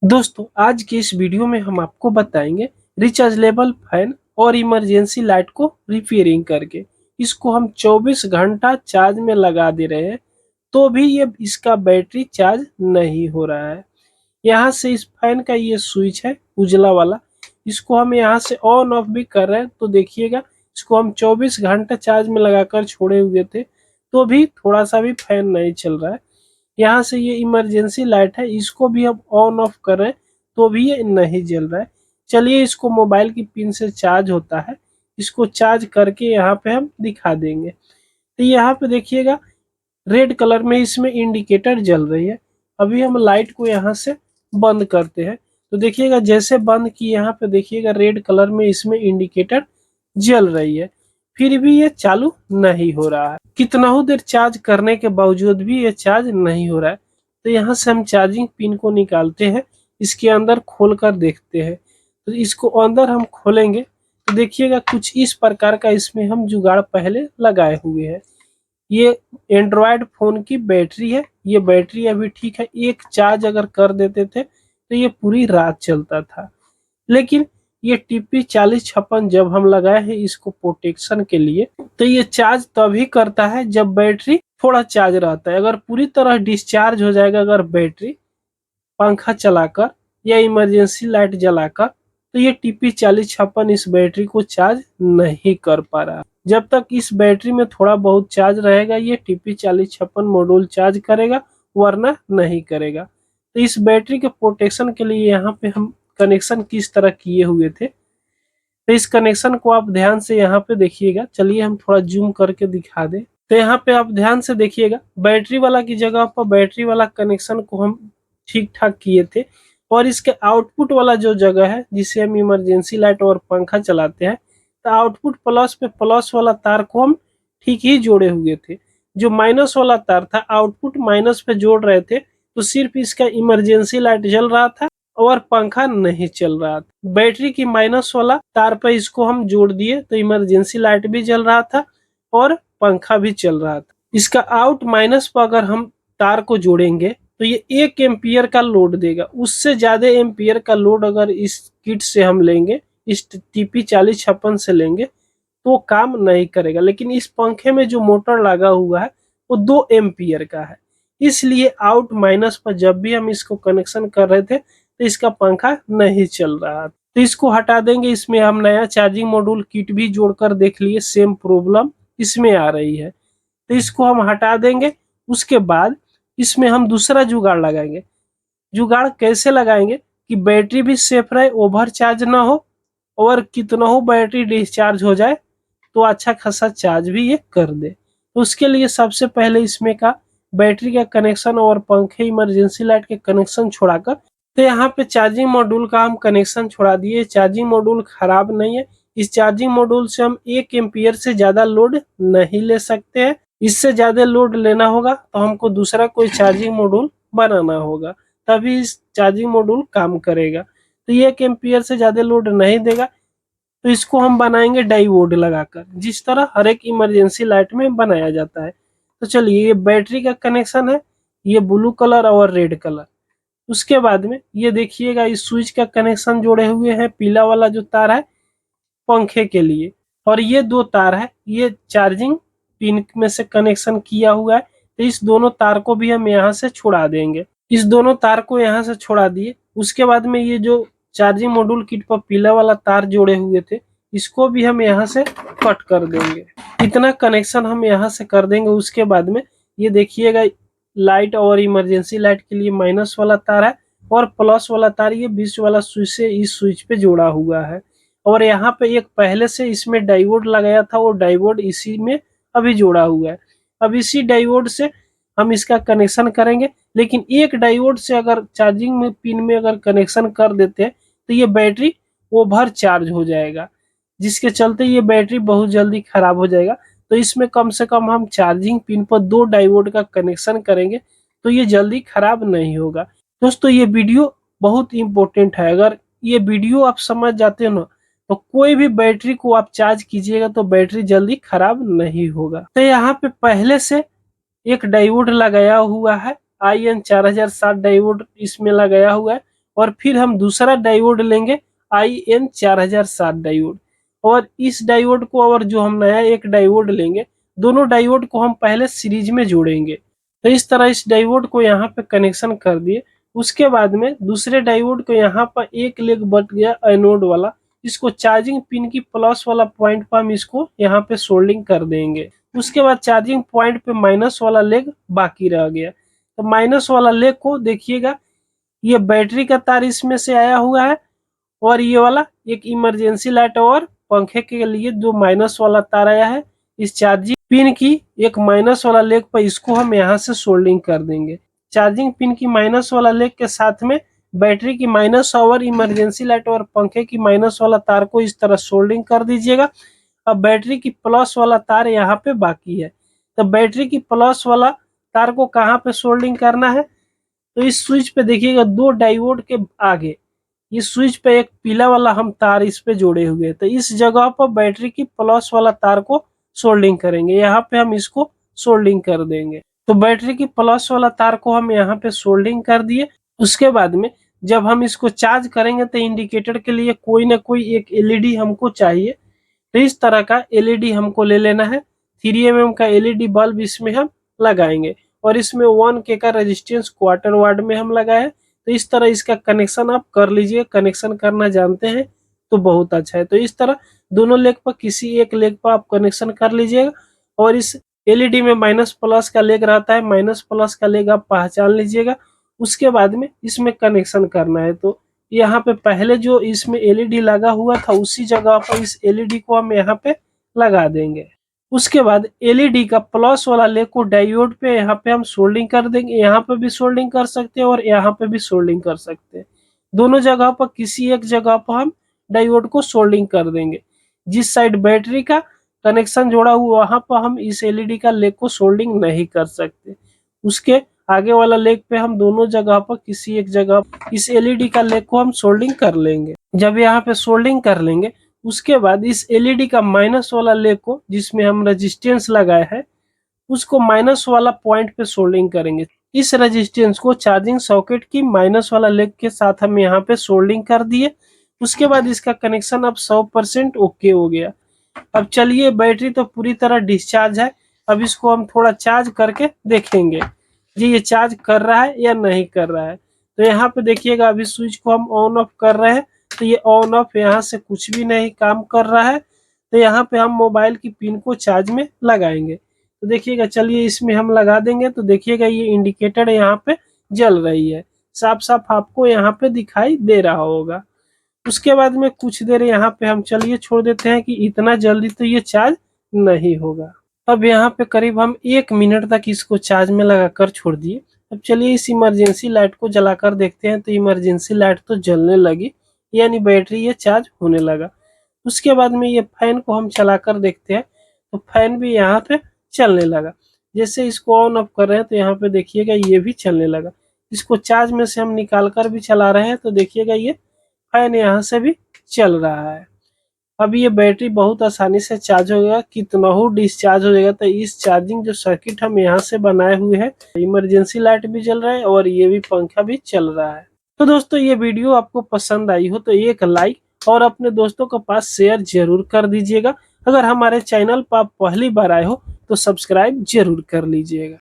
दोस्तों आज की इस वीडियो में हम आपको बताएंगे रिचार्जेबल फैन और इमरजेंसी लाइट को रिपेयरिंग करके इसको हम 24 घंटा चार्ज में लगा दे रहे हैं तो भी ये इसका बैटरी चार्ज नहीं हो रहा है। यहाँ से इस फैन का ये स्विच है उजला वाला, इसको हम यहाँ से ऑन ऑफ भी कर रहे हैं तो देखिएगा इसको हम 24 घंटा चार्ज में लगाकर छोड़े हुए थे तो भी थोड़ा सा भी फैन नहीं चल रहा है। यहाँ से ये इमरजेंसी लाइट है, इसको भी हम ऑन ऑफ कर रहे हैं तो भी ये नहीं जल रहा है। चलिए इसको मोबाइल की पिन से चार्ज होता है, इसको चार्ज करके यहाँ पे हम दिखा देंगे। तो यहाँ पे देखिएगा रेड कलर में इसमें इंडिकेटर जल रही है। अभी हम लाइट को यहाँ से बंद करते हैं तो देखिएगा जैसे बंद की यहाँ पे देखिएगा रेड कलर में इसमें इंडिकेटर जल रही है, फिर भी ये चालू नहीं हो रहा है। कितना ही देर चार्ज करने के बावजूद भी ये चार्ज नहीं हो रहा है। तो यहाँ से हम चार्जिंग पिन को निकालते हैं, इसके अंदर खोल कर देखते हैं। तो इसको अंदर हम खोलेंगे तो देखिएगा कुछ इस प्रकार का इसमें हम जुगाड़ पहले लगाए हुए हैं। ये एंड्रॉयड फोन की बैटरी है, ये बैटरी अभी ठीक है, एक चार्ज अगर कर देते थे तो ये पूरी रात चलता था। लेकिन ये टीपी 4056 जब हम लगाए हैं इसको प्रोटेक्शन के लिए तो ये चार्ज तभी करता है जब बैटरी थोड़ा चार्ज रहता है। अगर पूरी तरह डिस्चार्ज हो जाएगा अगर बैटरी पंखा चलाकर या इमरजेंसी लाइट जलाकर तो ये टीपी 4056 इस बैटरी को चार्ज नहीं कर पा रहा। जब तक इस बैटरी में थोड़ा बहुत चार्ज रहेगा ये टीपी 4056 मॉड्यूल चार्ज करेगा, वरना नहीं करेगा। तो इस बैटरी के प्रोटेक्शन के लिए यहाँ पे हम कनेक्शन किस तरह किए हुए थे तो इस कनेक्शन को आप ध्यान से यहाँ पे देखिएगा। चलिए हम थोड़ा जूम करके दिखा दें तो यहाँ पे आप ध्यान से देखिएगा बैटरी वाला की जगह पर बैटरी वाला कनेक्शन को हम ठीक ठाक किए थे और इसके आउटपुट वाला जो जगह है जिसे हम इमरजेंसी लाइट और पंखा चलाते हैं तो आउटपुट प्लस पे प्लस वाला तार को हम ठीक ही जोड़े हुए थे। जो माइनस वाला तार था आउटपुट माइनस पे जोड़ रहे थे तो सिर्फ इसका इमरजेंसी लाइट जल रहा था और पंखा नहीं चल रहा था। बैटरी की माइनस वाला तार पे इसको हम जोड़ दिए तो इमरजेंसी लाइट भी जल रहा था और पंखा भी चल रहा था। इसका आउट माइनस पर अगर हम तार को जोड़ेंगे तो ये 1 एम्पियर का लोड देगा। उससे ज्यादा एम्पियर का लोड अगर इस किट से हम लेंगे, इस टीपी 4056 से लेंगे तो काम नहीं करेगा। लेकिन इस पंखे में जो मोटर लगा हुआ है वो 2 एम्पियर का है, इसलिए आउट माइनस पर जब भी हम इसको कनेक्शन कर रहे थे तो इसका पंखा नहीं चल रहा। तो इसको हटा देंगे। इसमें हम नया चार्जिंग मॉड्यूल किट भी जोड़कर देख लिए, सेम प्रॉब्लम इसमें आ रही है तो इसको हम हटा देंगे। उसके बाद इसमें हम दूसरा जुगाड़ लगाएंगे। जुगाड़ कैसे लगाएंगे कि बैटरी भी सेफ रहे, ओवर चार्ज ना हो और कितना हो बैटरी डिस्चार्ज हो जाए तो अच्छा खासा चार्ज भी ये कर दे। तो उसके लिए सबसे पहले इसमें का बैटरी का कनेक्शन और पंखे इमरजेंसी लाइट के कनेक्शन छोड़ाकर तो यहाँ पे चार्जिंग मॉड्यूल का हम कनेक्शन छोड़ा दिए। चार्जिंग मॉड्यूल खराब नहीं है, इस चार्जिंग मॉड्यूल से हम 1 एम्पियर से ज्यादा लोड नहीं ले सकते हैं। इससे ज्यादा लोड लेना होगा तो हमको दूसरा कोई चार्जिंग मॉड्यूल बनाना होगा, तभी इस चार्जिंग मॉड्यूल काम करेगा। तो 1 एम्पियर से ज्यादा लोड नहीं देगा तो इसको हम बनाएंगे डायोड लगाकर, जिस तरह हर एक इमरजेंसी लाइट में बनाया जाता है। तो चलिए ये बैटरी का कनेक्शन है, ये ब्लू कलर और रेड कलर। उसके बाद में ये देखिएगा इस स्विच का कनेक्शन जोड़े हुए हैं, पीला वाला जो तार है पंखे के लिए और ये 2 तार है ये चार्जिंग पिन में से कनेक्शन किया हुआ है। तो इस दोनों तार को भी हम यहाँ से छुड़ा देंगे। इस दोनों तार को यहाँ से छुड़ा दिए। उसके बाद में ये जो चार्जिंग मॉड्यूल किट पर पीला वाला तार जोड़े हुए थे इसको भी हम यहाँ से कट कर देंगे। इतना कनेक्शन हम यहाँ से कर देंगे। उसके बाद में ये देखिएगा लाइट और इमरजेंसी लाइट के लिए माइनस वाला तार है और प्लस वाला तार ये बीच वाला स्विच से इस स्विच पे जोड़ा हुआ है और यहाँ पे एक पहले से इसमें डायोड लगाया था वो डायोड इसी में अभी जोड़ा हुआ है। अब इसी डायोड से हम इसका कनेक्शन करेंगे। लेकिन एक डायोड से अगर चार्जिंग में पिन में अगर कनेक्शन कर देते हैं तो ये बैटरी ओवर चार्ज हो जाएगा, जिसके चलते ये बैटरी बहुत जल्दी खराब हो जाएगा। तो इसमें कम से कम हम चार्जिंग पिन पर 2 डायोड का कनेक्शन करेंगे तो ये जल्दी खराब नहीं होगा। दोस्तों ये वीडियो बहुत इंपॉर्टेंट है, अगर ये वीडियो आप समझ जाते हो ना तो कोई भी बैटरी को आप चार्ज कीजिएगा तो बैटरी जल्दी खराब नहीं होगा। तो यहाँ पे पहले से एक डायोड लगाया हुआ है, IN 4007 डायोड इसमें लगाया हुआ है और फिर हम दूसरा डायोड लेंगे IN4007 डायोड, और इस डायोड को और जो हम नया एक डायोड लेंगे, दोनों डायोड को हम पहले सीरीज में जोड़ेंगे। तो इस तरह इस डायोड को यहाँ पे कनेक्शन कर दिए। उसके बाद में दूसरे डायोड को यहाँ पर एक लेग बच गया एनोड वाला, इसको चार्जिंग पिन की प्लस वाला पॉइंट पर हम इसको यहाँ पे सोल्डिंग कर देंगे। उसके बाद चार्जिंग पॉइंट पे माइनस वाला लेग बाकी रह गया। तो माइनस वाला लेग को देखिएगा, ये बैटरी का तार इसमें से आया हुआ है, और ये वाला एक इमरजेंसी लाइट और पंखे के लिए जो माइनस वाला तार आया है, इस चार्जिंग पिन की एक माइनस वाला लेग पर इसको हम यहाँ से सोल्डिंग कर देंगे। चार्जिंग पिन की माइनस वाला लेग के साथ में बैटरी की माइनस और इमरजेंसी लाइट और पंखे की माइनस वाला तार को इस तरह सोल्डिंग कर दीजिएगा। अब बैटरी की प्लस वाला तार यहाँ पे बाकी है। तो बैटरी की प्लस वाला तार को कहाँ पे सोल्डिंग करना है, तो इस स्विच पे देखिएगा दो डायोड के आगे इस स्विच पे एक पीला वाला हम तार इस पे जोड़े हुए हैं। तो इस जगह पर बैटरी की प्लस वाला तार को सोल्डिंग करेंगे, यहाँ पे हम इसको सोल्डिंग कर देंगे। तो बैटरी की प्लस वाला तार को हम यहाँ पे सोल्डिंग कर दिए। उसके बाद में जब हम इसको चार्ज करेंगे तो इंडिकेटर के लिए कोई ना कोई एक एलईडी हमको चाहिए। तो इस तरह का एलईडी हमको ले लेना है। 3mm का एलईडी बल्ब इसमें हम लगाएंगे, और इसमें 1K का रेजिस्टेंस क्वार्टर वाट में हम लगाए। तो इस तरह इसका कनेक्शन आप कर लीजिए। कनेक्शन करना जानते हैं तो बहुत अच्छा है। तो इस तरह दोनों लेग पर किसी एक लेग पर आप कनेक्शन कर लीजिएगा, और इस एलईडी में माइनस प्लस का लेग रहता है, माइनस प्लस का लेग आप पहचान लीजिएगा। उसके बाद में इसमें कनेक्शन करना है। तो यहाँ पे पहले जो इसमें एलईडी लगा हुआ था उसी जगह पर इस एलईडी को हम यहाँ पे लगा देंगे। उसके बाद एलईडी का प्लस वाला लेग को डायोड पे यहाँ पे हम सोल्डिंग कर देंगे। यहाँ पे भी सोल्डिंग कर सकते हैं और यहाँ पे भी सोल्डिंग कर सकते हैं। दोनों जगह पर किसी एक जगह पर हम डायोड को सोल्डिंग कर देंगे। जिस साइड बैटरी का कनेक्शन जोड़ा हुआ वहां पर हम इस एलईडी का लेग को सोल्डिंग नहीं कर सकते। उसके आगे वाला लेग पे हम दोनों जगह पर किसी एक जगह इस एलईडी का लेग को हम सोल्डिंग कर लेंगे। जब यहाँ पे सोल्डिंग कर लेंगे, उसके बाद इस एलईडी का माइनस वाला लेग को जिसमें हम रेजिस्टेंस लगाए हैं उसको माइनस वाला पॉइंट पे सोल्डिंग करेंगे। इस रेजिस्टेंस को चार्जिंग सॉकेट की माइनस वाला लेग के साथ हम यहाँ पे सोल्डिंग कर दिए। उसके बाद इसका कनेक्शन अब 100% ओके हो गया। अब चलिए, बैटरी तो पूरी तरह डिस्चार्ज है। अब इसको हम थोड़ा चार्ज करके देखेंगे जी ये चार्ज कर रहा है या नहीं कर रहा है। तो यहाँ पे देखिएगा, अभी स्विच को हम ऑन ऑफ कर रहे हैं तो ये ऑन ऑफ यहाँ से कुछ भी नहीं काम कर रहा है। तो यहाँ पे हम मोबाइल की पिन को चार्ज में लगाएंगे। तो देखिएगा, चलिए इसमें हम लगा देंगे। तो देखिएगा ये इंडिकेटर यहाँ पे जल रही है, साफ साफ आपको यहाँ पे दिखाई दे रहा होगा। उसके बाद में कुछ देर यहाँ पे हम चलिए छोड़ देते हैं कि इतना जल्दी तो ये चार्ज नहीं होगा। अब यहाँ पे करीब हम 1 मिनट तक इसको चार्ज में लगाकर छोड़ दिए। अब चलिए इस इमरजेंसी लाइट को जलाकर देखते हैं। तो इमरजेंसी लाइट तो जलने लगी, यानी बैटरी ये चार्ज होने लगा। उसके बाद में ये फैन को हम चलाकर देखते हैं, तो फैन भी यहाँ पे चलने लगा। जैसे इसको ऑन ऑफ कर रहे हैं तो यहाँ पे देखिएगा ये भी चलने लगा। इसको चार्ज में से हम निकाल कर भी चला रहे हैं तो देखिएगा ये फैन यहाँ से भी चल रहा है। अब ये बैटरी बहुत आसानी से चार्ज हो गया, कितना हो डिस्चार्ज हो जाएगा। तो इस चार्जिंग जो सर्किट हम यहाँ से बनाए हुए हैं, इमरजेंसी लाइट भी जल रहा है और ये भी पंखा भी चल रहा है। तो दोस्तों, ये वीडियो आपको पसंद आई हो तो एक लाइक और अपने दोस्तों के पास शेयर जरूर कर दीजिएगा। अगर हमारे चैनल पर आप पहली बार आए हो तो सब्सक्राइब जरूर कर लीजिएगा।